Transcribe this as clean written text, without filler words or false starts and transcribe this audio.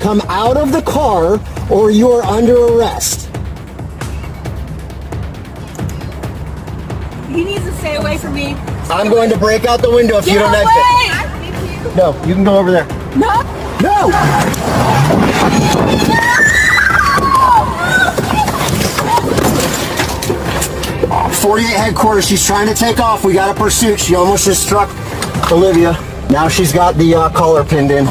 come out of the car or you are under arrest. He needs to stay away from me. I'm going to break out the window if you don't exit. No, you can go over there. No. No! 48 headquarters, she's trying to take off. We got a pursuit. She almost just struck Olivia. Now she's got the collar pinned in.